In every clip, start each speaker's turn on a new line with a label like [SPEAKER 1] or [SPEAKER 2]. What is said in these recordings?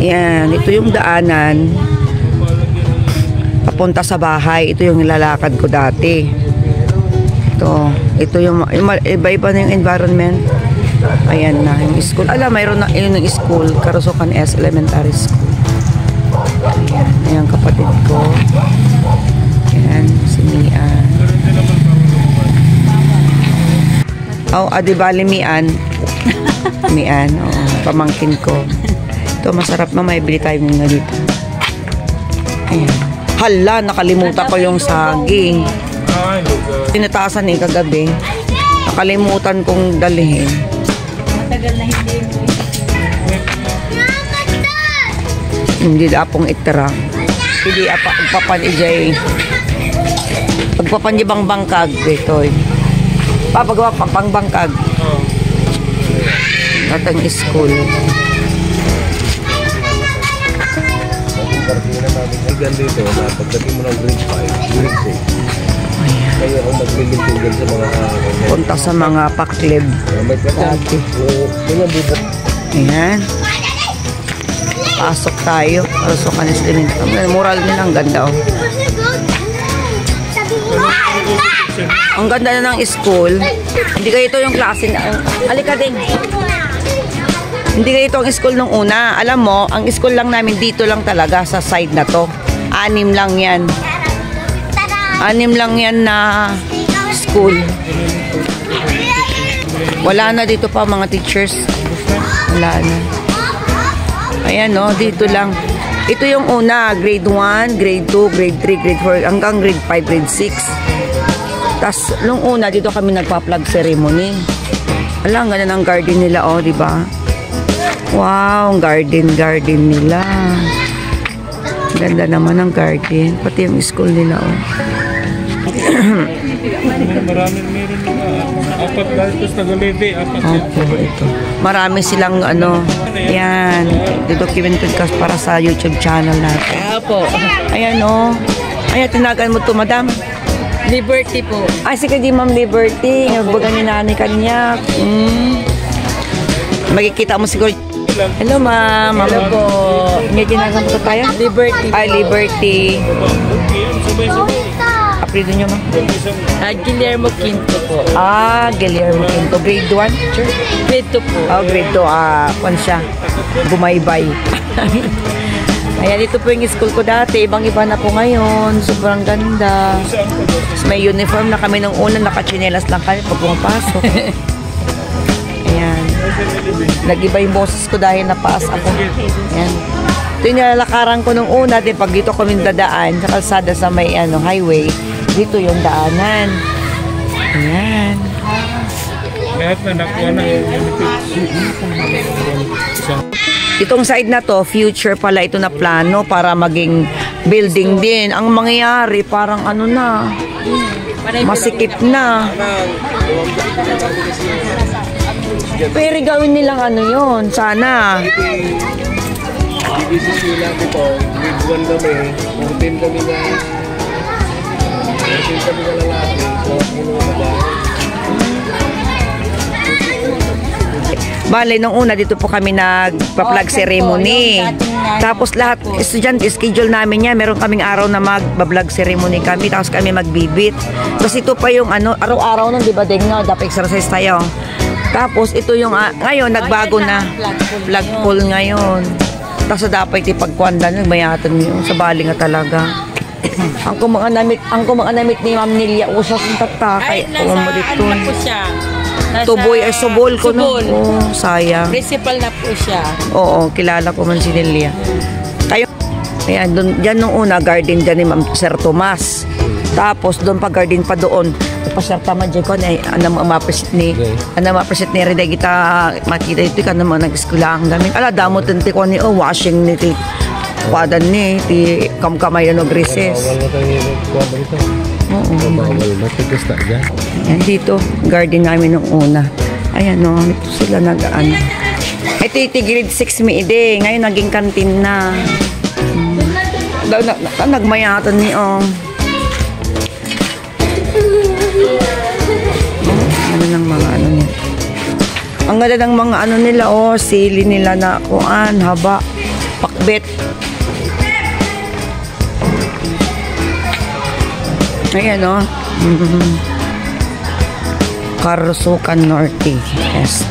[SPEAKER 1] Yan, ito yung daanan papunta sa bahay. Ito yung nilalakad ko dati. Ito yung iba-iba na yung environment. Ayan na, yung school. Mayroon na yun yung school, Karusukan S Elementary School. Ayan, kapatid ko. Ayan, si Mian. Adibali Mian. Mian, pamangkin ko. Ito, masarap na, may bili tayo nga dito. Ayan. Hala, nakalimutan ko yung saging. Tinatasan kagabi. Nakalimutan kong dalhin.
[SPEAKER 2] Matagal na
[SPEAKER 1] hindi apong itira. Hindi papan ijay. Pagpapan bang bangkag dito. Papagawa pang bangkag. Natang school.
[SPEAKER 3] Dito na pagdating mo ng grade 5, grade 6. Kaya ako maglilingkod sa mga
[SPEAKER 1] punta sa mga paklib. Dati. Ayan. Pasok tayo. Karusukan S Elementary. Mural nila, ang ganda Ang ganda na ng school. Hindi kayo ito yung klase na. Halika din. Hindi kayo ito ang school nung una. Alam mo, ang school lang namin dito lang talaga sa side na to. 6 lang yan. 6 lang yan na school. Wala na dito pa mga teachers. Wala na. Ayan dito lang. Ito yung una, grade 1, grade 2, grade 3, grade 4, hanggang grade 5, grade 6. Tapos, nung una, dito kami nagpa-flag ceremony. Ang ganda ng garden nila, di ba? Wow, ang garden nila. Ganda naman ang garden. Pati yung school nila,
[SPEAKER 3] Maraming meron apat dahil sa Galete,
[SPEAKER 1] ito. Marami silang yan, documented ka para sa YouTube channel natin. Ayan Ayan, tinagan mo to, madam.
[SPEAKER 2] Liberty po.
[SPEAKER 1] Ay, sige di Ma'am Liberty. Nagbaga ni nanay kanya. Magkikita mo siguro. Hello, ma'am. Hello po. May ginagawa po tayo?
[SPEAKER 2] Liberty.
[SPEAKER 1] Ay, Liberty. Aprido nyo, ma'am?
[SPEAKER 2] Guillermo Quinto po.
[SPEAKER 1] Guillermo Quinto. Grade 1? Sure.
[SPEAKER 2] Grade 2 po.
[SPEAKER 1] Grade 2. Kwan siya. Gumaybay. Ayan, ito po yung school ko dati. Ibang-iba na po ngayon. Sobrang ganda. May uniform na kami nung una. Nakachinelas lang kami pag pumapasok. Ayan. Nag-iba yung boses ko dahil napaas ako. Ayan. Ito yung nilalakaran ko nung una. Pag dito kami dadaan sa kalsada sa may highway, dito yung daanan. Ayan.
[SPEAKER 3] Lahat na nakuha na
[SPEAKER 1] Itong side na to, future pala ito na plano para maging building din. Ang mangyayari, parang masikip na. Pero gawin nilang yun, sana.
[SPEAKER 3] BBC lang dito, grade 1 kami, 14 kami na lalaki, so
[SPEAKER 1] Bale, nung una dito po kami nagpa-flag ceremony. Tapos lahat, estudyante, schedule namin yan. Meron kaming araw na mag-vlog ceremony kami. Tapos kami magbibit. Tapos ito pa yung araw-araw nun, di ba, Dengno? Dapat exercise tayo. Tapos ito yung, ngayon, nagbago na. Flag pole ngayon. Tapos dapat ipagkwanda nyo, mayatan nyo. Sa bali nga talaga. ang kumanganamit ni Ma'am Nelia, usas ng tatakay.
[SPEAKER 2] Ay, nasa na po siya?
[SPEAKER 1] Tuboy ay subol ko sayang.
[SPEAKER 2] Principal na po siya.
[SPEAKER 1] Oo, kilala ko man si Nelia. Kayo, ayan, dyan nung una, garden dyan ni Ma'am Sir Tomas. Tapos, doon pa garden pa doon. Pasar tama dyan ko, mapresit ni Rida kita makita ito ka naman nag-eskulaan namin. Damot tinti ko ni washing ni padan ni kamkamay grises. Ayan, dito, garden namin nung una. Ayan, ito sila ito grade 6 mi ide. Ngayon, naging kantin na. Nagmayatan ni, ano ng mga niya. Ang ganda ng mga nila, sili nila na haba. Pakbet. Ayan, oh. Karusukan Norte. Yes.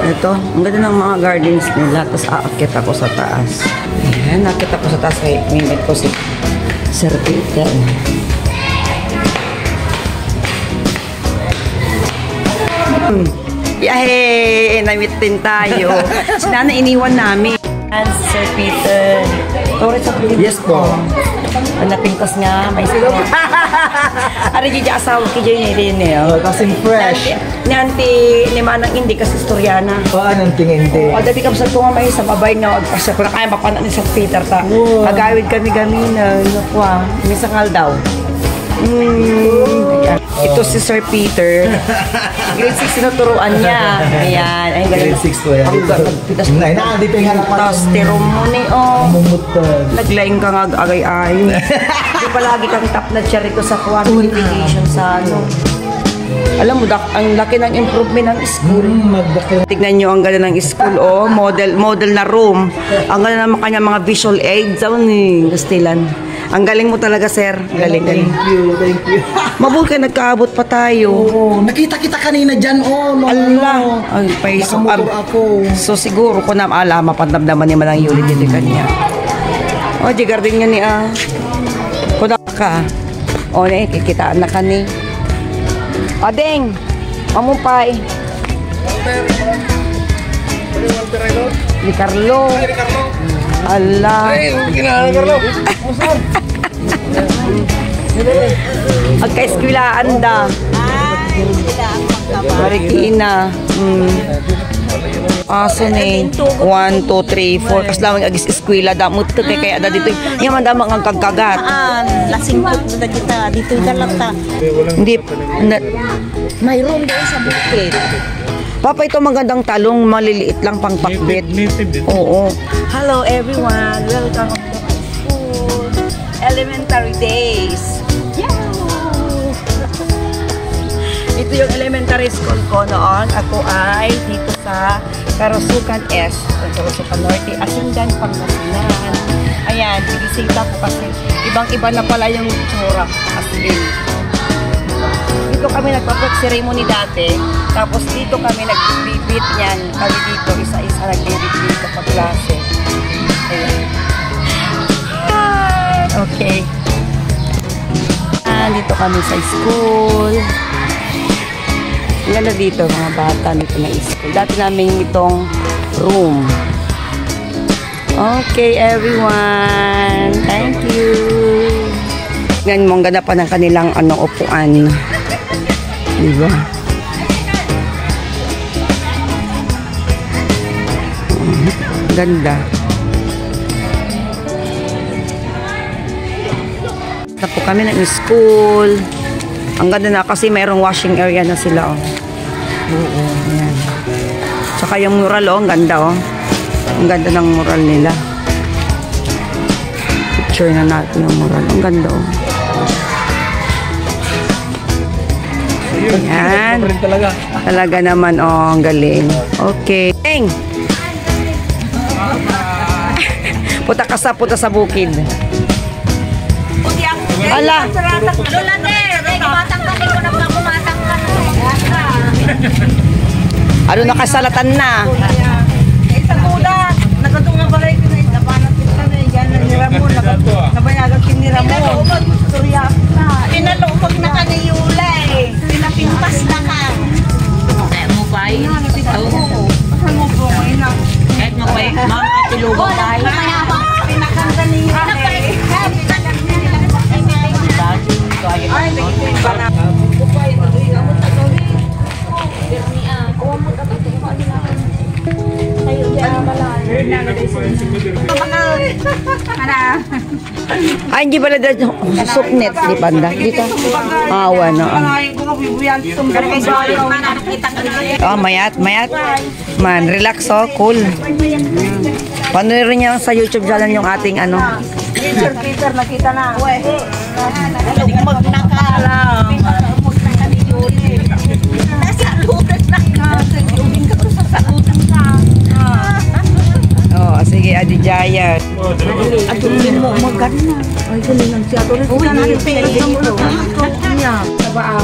[SPEAKER 1] Ito, ang ganda ng mga gardens nila. Tapos aakit ako sa taas. Ayan, aakit ako sa taas. May ko si Sir Peter. Yay! Namitin tayo. Si Nana iniwan namin. Sir Peter.
[SPEAKER 4] Yes po.
[SPEAKER 1] Napingkos nga, may sila. Ari dyan asawa ki dyan rin eh.
[SPEAKER 4] Kasing fresh.
[SPEAKER 1] Nanti, ni Manang hindi kasi istoryana.
[SPEAKER 4] Anong tingin din?
[SPEAKER 1] O, dati kami sa tunga may sa babay nga, kasi kung kaya mapanak ni Sir Peter ta. Agawid kami na, nakwa, misangal daw. Ayan. Ito si Sir Peter. Grade 6 sinuturuan niya. Ayan. Ay,
[SPEAKER 4] Grade 6 ko yan. Dito yung hanap
[SPEAKER 1] tapos tirum mo ni
[SPEAKER 4] Mumutag.
[SPEAKER 1] naglaing ka nga agay-ay. Di palagi kang top na siya rito sa qualification sa ano. Alam mo, ang laki ng improvement ng school. Tignan nyo ang ganda ng school, oh. Model na room. Ang ganda naman kanya mga visual aids. Ano ni Gastilan? Ang galing mo talaga, sir. Galing.
[SPEAKER 4] Thank you.
[SPEAKER 1] Mabuti ka, nagkaabot pa tayo.
[SPEAKER 4] Oo, nakita kita kanina dyan,
[SPEAKER 1] Allah. Ay, paiso.
[SPEAKER 4] Nakamotor ako.
[SPEAKER 1] So, siguro ko na mapandamdaman niya malang yuli dito kanya. O, di garden niya ni Kuna ka. O, kikitaan na ka ni. O, Deng. Mamumpay. Ni Carlo. Allah.
[SPEAKER 3] Carlo.
[SPEAKER 1] Agka-eskwilaan da. Marikina. Aso ni 1, 2, 3, 4. Kas lamang agis-eskwila da. Muto kaya da dito. Yaman da mga kagkagat.
[SPEAKER 2] Lasing po na kita. Dito lang ta.
[SPEAKER 1] Hindi.
[SPEAKER 2] Mayroon doon sa bukid.
[SPEAKER 1] Papa, ito magandang talong. Maliliit lang pang pakbet. Oo.
[SPEAKER 2] Hello everyone. Welcome to my school. Elementary days.
[SPEAKER 1] Ito yung elementary school ko noon. Ako ay dito sa Karusukan S, Karusukan Norte, Asindan, Pangasinan. Ayan, binisita ko kasi ibang-iba na pala yung tsura. As in. Dito kami nagpa-pet ceremony dati. Tapos dito kami nag-bibit yan. Kami dito, isa-isa nag-bibit dito pa klase. Ayan. Okay. Dito kami sa school. Ganda dito mga bata dito na school. Dati namin itong room. Okay, everyone. Thank you. Yan mo, ang ganda pa ng kanilang upuan. Diba? Ganda. Na po kami ng school. Ang ganda na kasi mayroong washing area na sila, oh. Oo, ayan. Tsaka yung mural, oh, ang ganda, oh. Ang ganda ng mural nila. Picture na natin yung mural. Ang ganda, oh. Ayan. Talaga naman, oh, ang galing. Okay. Ding! Punta sa bukid. Ala.
[SPEAKER 2] Lola Ter, kumatang ka ko na kumatang ka.
[SPEAKER 1] Ano nakasalatan na?
[SPEAKER 2] Sa kuda, nakatunga balay ko na nabanat kita na yan ni Ramon, nabayagan kin ni Ramon. Storya na. Pinalupag na ka ni Yulay. Pinapimpas na ka. Ay mo bay. Ano mo po na? Kahit mo bay, makatulugo bay. Pinakanta ni Yulay.
[SPEAKER 1] Ay, hindi pala dahil supnet, di banda. Dito. Awa na. Oh, mayat. Man, relax, oh, cool. Panorin niya sa YouTube channel yung ating
[SPEAKER 2] Peter, nakita na. Magnakalam. Kan na. Ay, galing siya. Tuloy ko na yung pera dito.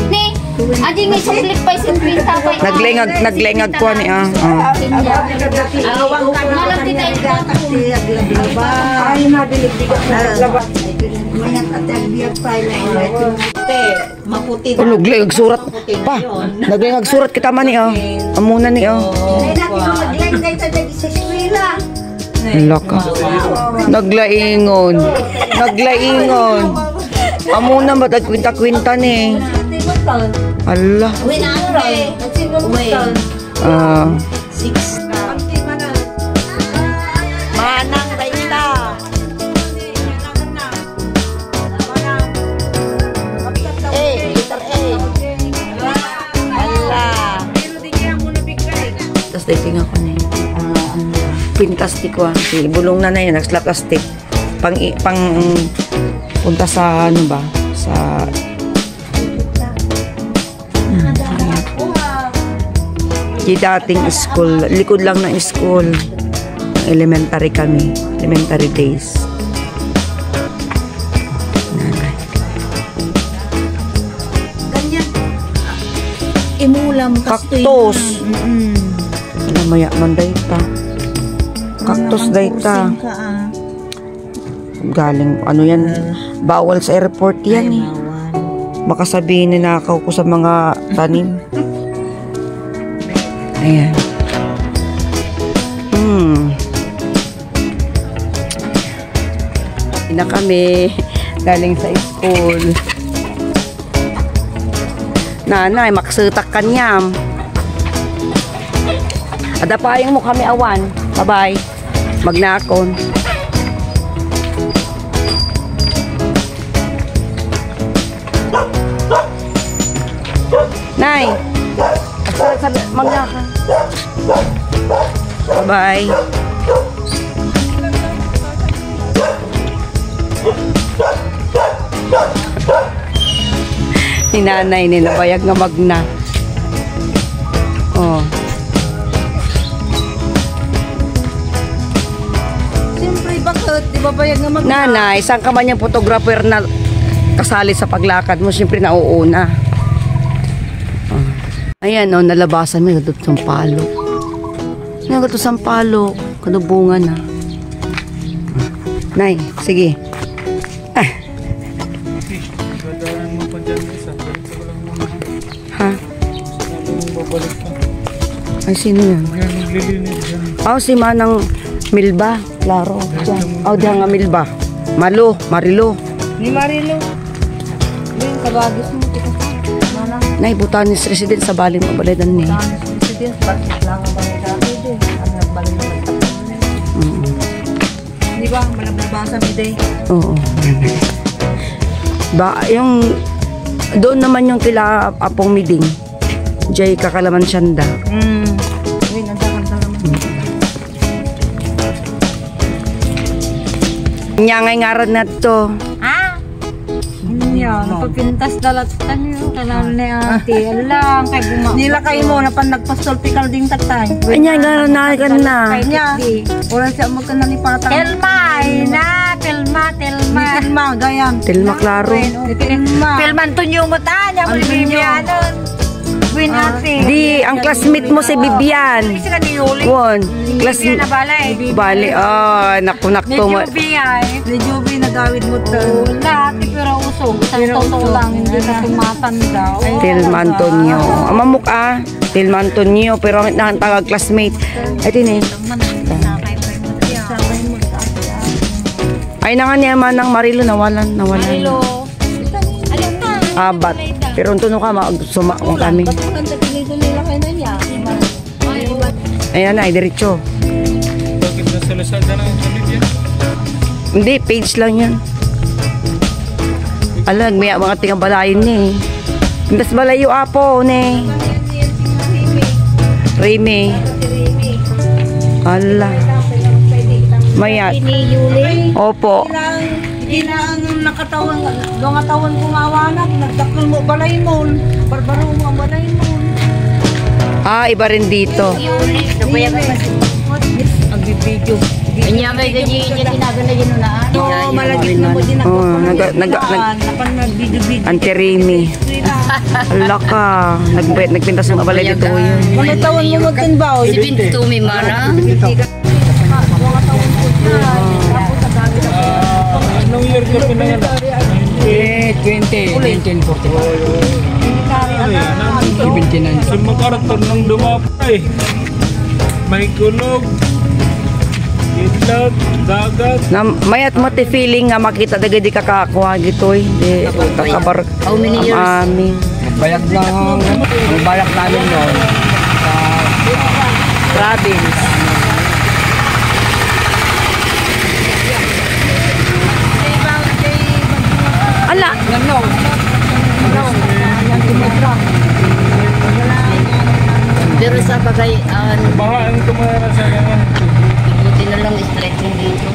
[SPEAKER 5] Ni, adi may suklik pa si Quinta pa.
[SPEAKER 1] Naglengag ko ni ah.
[SPEAKER 5] Malam kita ito.
[SPEAKER 2] Ay, madilig na. Mayat at agbiyak pa na. Maputi.
[SPEAKER 1] Naglengag surat pa. Naglengag surat kita man ni ah. Amuna ni ah.
[SPEAKER 2] Ay, natin mag-lengay sa eskwela.
[SPEAKER 1] Laka. Naglaingon. Amuna ba kwinta-kwinta ni. Allah.
[SPEAKER 2] Manang Raita. Letter A. Allah.
[SPEAKER 1] Tapos dating ako ni. Pintastik ko. Bulong na yun. Nagslaplastik. Pang punta sa ano ba? Sa di dating school, likod lang ng school. Elementary kami, elementary days.
[SPEAKER 2] Ganyan. Imulam
[SPEAKER 1] Kaktus. Namaya man dayta. Kaktus dayta. Galing, ano yan, bawal sa airport yan eh. Baka sabihin ninakaw ko sa mga tanim. Ayan. Na kami galing sa school. Nanay, maksutak kanyam. Adapayang mo kami awan. Bye-bye. Magnakon. Nay, sabi, magnakon. Bye-bye. Ni nanay nila bayag nga magna. Oh.
[SPEAKER 2] Siyempre, bakit? Di ba bayag nga magna?
[SPEAKER 1] Nanay, saan ka man yung photographer na kasali sa paglakad mo? Siyempre nauuna. Oh. Ayan, oh, nalabasan mo. Nagdot sa palo. Nagdot sa palo. Kadubungan na. Nay, sige. Ha? Ay, sino yan? Oh, si Manang Milba. Klaro. Oh, diyan nga Milba. Marilo.
[SPEAKER 2] Ni Marilo. Yung kabagis mo. Manang.
[SPEAKER 1] Nay, Butanes resident sa Baling Mabaladan ni.
[SPEAKER 2] President, bakit lang ang bangay dati din? Ang nagbaling na nagtapon. Di ba? Malabasa mi day.
[SPEAKER 1] Oo. Ba, yung doon naman yung kila Apong Miding. Jay Kakalaman Syanda.
[SPEAKER 2] Uy, nanda naman.
[SPEAKER 1] Nyangay ngaran na to.
[SPEAKER 5] Yan, pagpintas dalat tanyo, kalam ni ate. Alang, kay gumawa.
[SPEAKER 2] Nila kayo mo na pan nagpastolpikal ding tatay.
[SPEAKER 1] Ay, nyangay ngaran na ka na.
[SPEAKER 2] Niya. Wala siya magkanalipatan.
[SPEAKER 5] Telma, ina, Telma.
[SPEAKER 2] Tilma, gayam.
[SPEAKER 1] Tilma Klaro.
[SPEAKER 2] Tilma.
[SPEAKER 5] Telman tunyo mo ta, niya mo bibiyanon. Win ate.
[SPEAKER 1] Di, ang classmate mo si Bibian.
[SPEAKER 5] Kasi ka ni Yuli.
[SPEAKER 1] Won.
[SPEAKER 5] Bibiyan na balay.
[SPEAKER 1] Bali, nakunak
[SPEAKER 5] Ni
[SPEAKER 1] to mo.
[SPEAKER 5] Juby ay.
[SPEAKER 2] Ni Juby nagawid mo to.
[SPEAKER 5] Wala, pero usog. Sa totoo lang, hindi na tumatanda.
[SPEAKER 1] Tilma Antonio. Amamuk Tilma Antonio, pero ang nakantagag classmate. Ay, tini. Ay, na nga niya Manang Marilo, nawalan.
[SPEAKER 5] Marilo. Alam na.
[SPEAKER 1] Abat. Pero unto no ka, sumakong kami.
[SPEAKER 2] Ba't mo nanda pinituloy kayo na niya?
[SPEAKER 1] Ayan na, diretso.
[SPEAKER 3] Bakit nasa Lazada na yung Olivia?
[SPEAKER 1] Hindi, page lang yan. Alag, may mga tingabalayin ni. Mas balayo apo ni. Remy. Ala. Mayat.
[SPEAKER 5] Ni Yuli.
[SPEAKER 1] Opo.
[SPEAKER 2] Hindi na ang nakatawan, gangatawan ko mawanap, nagdakal mo balay mo, barbaro mo ang balay mo.
[SPEAKER 1] Iba rin dito.
[SPEAKER 5] Yuli. Nabayagan pa si
[SPEAKER 2] Ang bibidyo.
[SPEAKER 5] Kanya may ganyan niya tinagal na yun na.
[SPEAKER 2] Oo, malagit na mo din ako.
[SPEAKER 1] Oh, Auntie Remy. Ala ka. Nagpintas ng abalay dito yun.
[SPEAKER 2] Mga taon mo magtinbaw.
[SPEAKER 5] Si Pinto may mara.
[SPEAKER 3] Anong year ka pinanganak?
[SPEAKER 4] 1945.
[SPEAKER 3] 79. Sa MacArthur nang dumapay. May kulog. Idlag, dagat.
[SPEAKER 1] Na mayat mo ti feeling nga makita dagay di kakakuha gito di kakabar
[SPEAKER 5] How many years?
[SPEAKER 1] amin
[SPEAKER 4] Bayag lang, ang balak namin noon.
[SPEAKER 1] province. Ala,
[SPEAKER 5] Pero sa bagay,
[SPEAKER 3] Bahaan tumara sa ganyan.
[SPEAKER 5] buti na lang stretching dito.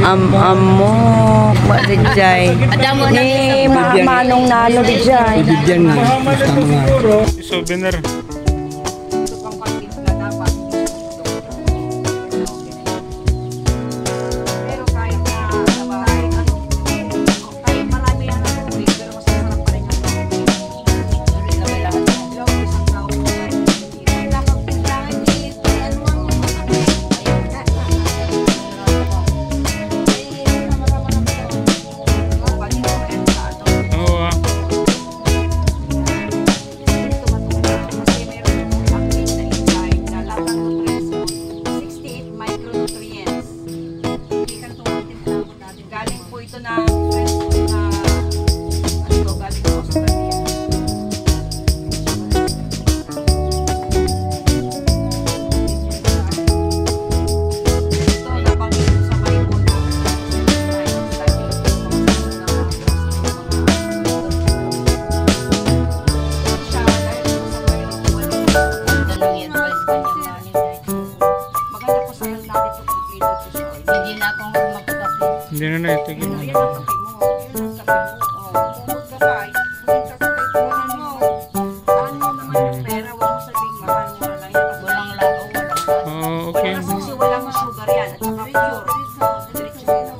[SPEAKER 1] amo wa di jay.
[SPEAKER 5] Adamo na
[SPEAKER 1] Ni manong nalo di jay.
[SPEAKER 4] Bigyan na.
[SPEAKER 3] Mahama na ito siguro. Souvenir.
[SPEAKER 2] Pero kahit na kahit marami yan ang tubig, pero masasarap pa rin yung
[SPEAKER 3] Oo ah.
[SPEAKER 2] galing po ito na friends ko na ano, galing sa Australia. Ito, nabanggit ko sa Bible.
[SPEAKER 5] Tanong yan, boys, kanya
[SPEAKER 2] Maganda po sa natin ito complete ito siya.
[SPEAKER 5] Hindi na akong magkakape.
[SPEAKER 3] Hindi na naitigil.
[SPEAKER 2] Yan ang kape mo. Yan ang kape mo. Oh, kumot ka ba? Kumot ka sa kaibigan mo. Saan mo naman yung pera? Huwag mo sabing mahal mo na lang yan.
[SPEAKER 5] Walang lagaw, walang lagaw.
[SPEAKER 3] Oo, okay.
[SPEAKER 2] Wala kasi walang sugar yan. At saka pure. Diretso yun.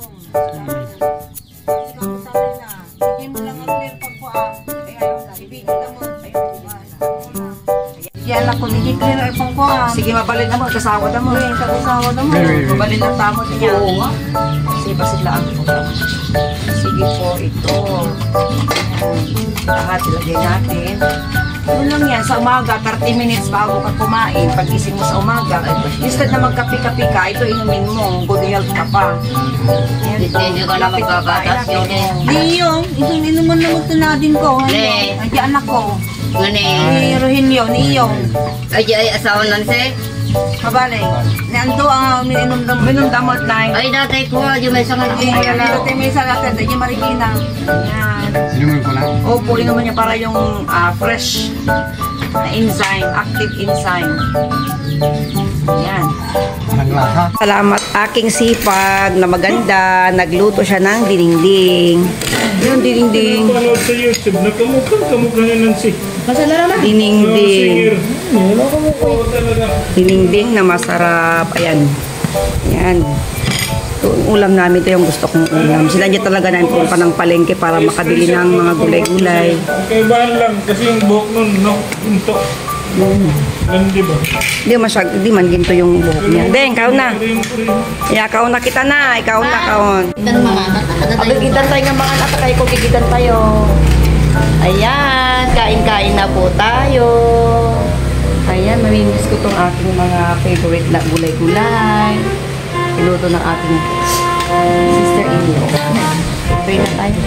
[SPEAKER 2] Ikaw sa akin na. Bigyan mo lang ang clear pagkuhaan. Ay, ayaw na. Ibigay ka mo. Ayaw, diba? Yan lang kung hindi clear ang pagkuhaan. Sige, mabalin na mo. Kasawa na mo. Kasawa na mo. Mabalin na tamo niya. Oo nga. Kasi ba sila ang sige po, ito. Lahat ilagay natin. Yun lang yan, sa umaga, 30 minutes bago ka kumain. Pag-gising mo sa umaga, instead na magkapi-kapi ka, ito inumin mo, good health ka pa. Yan,
[SPEAKER 5] Hindi ka na magbabatas yun eh.
[SPEAKER 2] Di yung, itong inuman na magtunadin ko.
[SPEAKER 5] Le.
[SPEAKER 2] Ay, di anak ko.
[SPEAKER 5] Ngani,
[SPEAKER 2] Ni Rogelio, ni Iyong.
[SPEAKER 5] ay asawa nan si.
[SPEAKER 2] Kabale. Nando ang minum damot na.
[SPEAKER 5] Ay datay ko, di may isang anak.
[SPEAKER 2] Ayan, dito tayo may isa natin, dahil Marikina. Yan.
[SPEAKER 4] Inumin ko lang.
[SPEAKER 2] Opo, inuman niya para yung fresh na enzyme, active enzyme. Yan.
[SPEAKER 4] Ang lasa.
[SPEAKER 1] Salamat aking sipag na maganda. Nagluto siya ng dinding. Yung dinding.
[SPEAKER 3] Panood sa YouTube, kamukha niya ng si.
[SPEAKER 1] Dinding.
[SPEAKER 3] Oo, talaga.
[SPEAKER 1] Dinding na masarap. Ayan. Ayan. Ito, ang ulam namin, ito yung gusto kong ulam. Sinadya talaga namin pumunta ng palengke para makabili ng mga gulay-gulay.
[SPEAKER 3] Kaibahan lang kasi yung buhok nun, no? Punto. Hindi ba?
[SPEAKER 1] Di man ginto yung buhok niya. Deng, ikaw na. Ya, ikaw na kita na. Ikaw na, kaon.
[SPEAKER 5] Dan mga
[SPEAKER 1] Agigitan tayo ng mga anak, kayo ko gigitan tayo. Ayan, kain-kain na po tayo. Ayan, mamimiss ko tong aking mga favorite na gulay-gulay. Iluto ng ating sister-in-law. Pray na tayo.